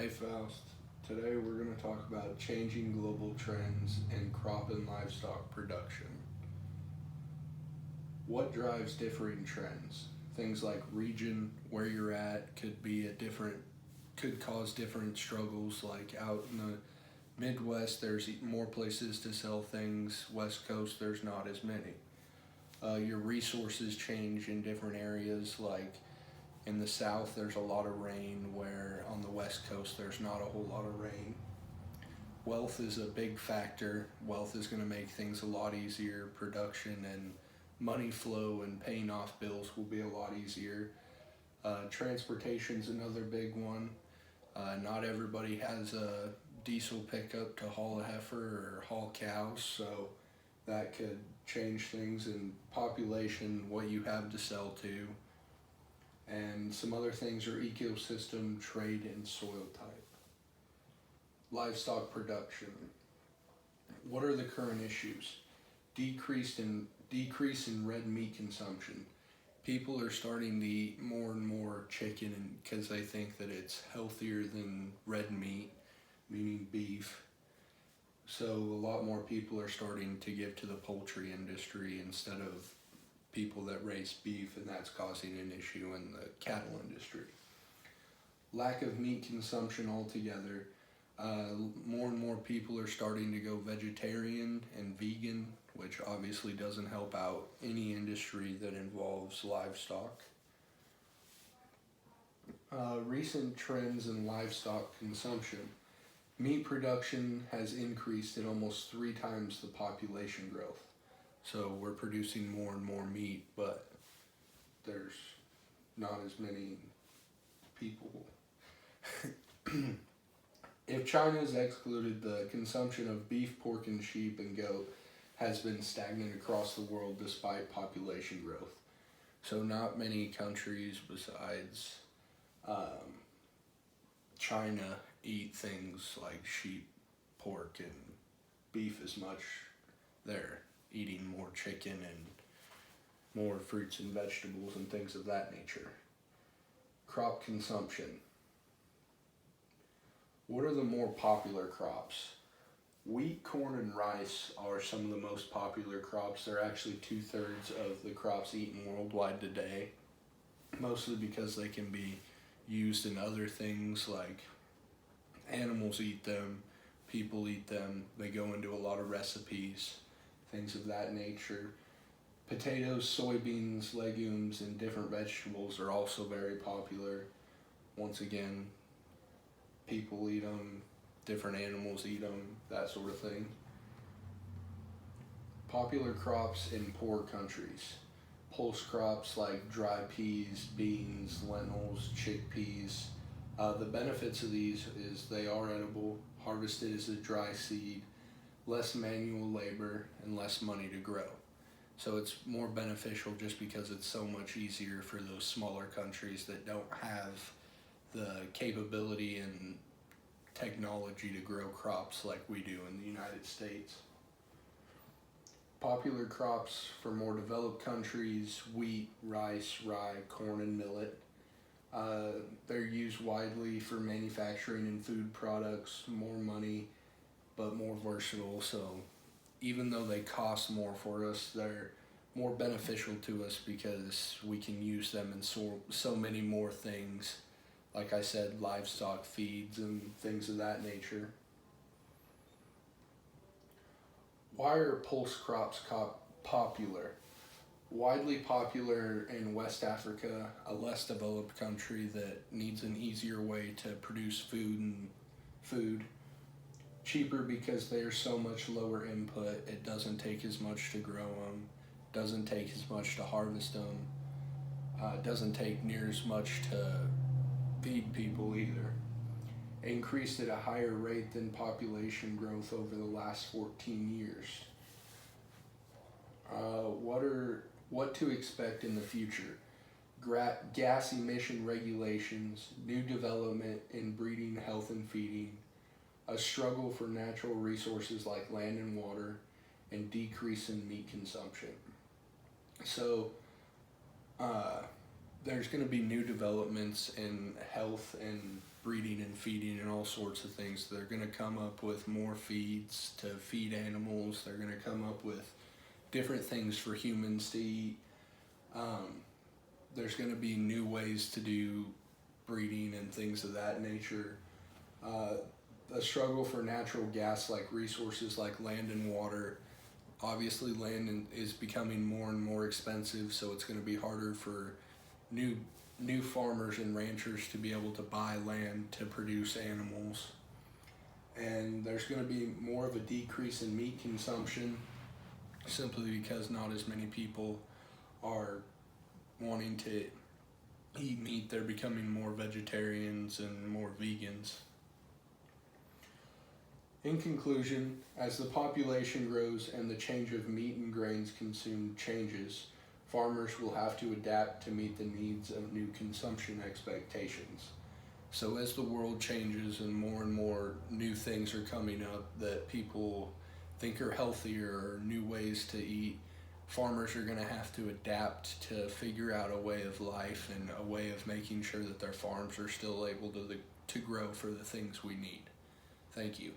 Hey Faust, today we're going to talk about changing global trends in crop and livestock production. What drives differing trends? Things like region, where you're at, could cause different struggles. Like out in the Midwest, there's more places to sell things. West Coast, there's not as many. Your resources change in different areas. Like in the South, there's a lot of rain, where on the West Coast, there's not a whole lot of rain. Wealth is a big factor. Wealth is going to make things a lot easier. Production and money flow and paying off bills will be a lot easier. Transportation's another big one. Not everybody has a diesel pickup to haul a heifer or haul cows, so that could change things in population, what you have to sell to, and some other things are ecosystem, trade, and soil type. Livestock production. What are the current issues? Decrease in red meat consumption. People are starting to eat more and more chicken because they think that it's healthier than red meat, meaning beef. So a lot more people are starting to give to the poultry industry instead of people that raise beef, and that's causing an issue in the cattle industry. Lack of meat consumption altogether. More and more people are starting to go vegetarian and vegan, which obviously doesn't help out any industry that involves livestock. Recent trends in livestock consumption. Meat production has increased at almost 3 times the population growth. So we're producing more and more meat, but there's not as many people. If China is excluded, the consumption of beef, pork, and sheep and goat has been stagnant across the world despite population growth. So not many countries besides China eat things like sheep, pork, and beef as much. They're eating more chicken and more fruits and vegetables and things of that nature. Crop consumption. What are the more popular crops? Wheat, corn, and rice are some of the most popular crops. They're actually 2/3 of the crops eaten worldwide today, mostly because they can be used in other things like animals eat them, people eat them, they go into a lot of recipes, things of that nature. Potatoes, soybeans, legumes, and different vegetables are also very popular. Once again, people eat them, different animals eat them, that sort of thing. Popular crops in poor countries. Pulse crops like dry peas, beans, lentils, chickpeas. The benefits of these is they are edible, harvested as a dry seed, less manual labor, and less money to grow. So it's more beneficial just because it's so much easier for those smaller countries that don't have the capability and technology to grow crops like we do in the United States. Popular crops for more developed countries: wheat, rice, rye, corn, and millet. They're used widely for manufacturing and food products, more money, but more versatile. So even though they cost more for us, they're more beneficial to us because we can use them in so many more things. Like I said, livestock feeds and things of that nature. Why are pulse crops popular? Widely popular in West Africa, a less developed country that needs an easier way to produce food. Cheaper because they're so much lower input. It doesn't take as much to grow them, doesn't take as much to harvest them, doesn't take near as much to feed people either. Increased at a higher rate than population growth over the last 14 years. What to expect in the future? Gas emission regulations, new development in breeding, health, and feeding, a struggle for natural resources like land and water, and decrease in meat consumption. So there's going to be new developments in health and breeding and feeding and all sorts of things. They're going to come up with more feeds to feed animals. They're going to come up with different things for humans to eat. There's going to be new ways to do breeding and things of that nature. A struggle for natural gas like resources like land and water. Obviously, is becoming more and more expensive, so it's going to be harder for new farmers and ranchers to be able to buy land to produce animals. And there's going to be more of a decrease in meat consumption simply because not as many people are wanting to eat meat. They're becoming more vegetarians and more vegans. In conclusion, as the population grows and the change of meat and grains consumed changes, farmers will have to adapt to meet the needs of new consumption expectations. So as the world changes and more new things are coming up that people think are healthier or new ways to eat, farmers are going to have to adapt to figure out a way of life and a way of making sure that their farms are still able to grow for the things we need. Thank you.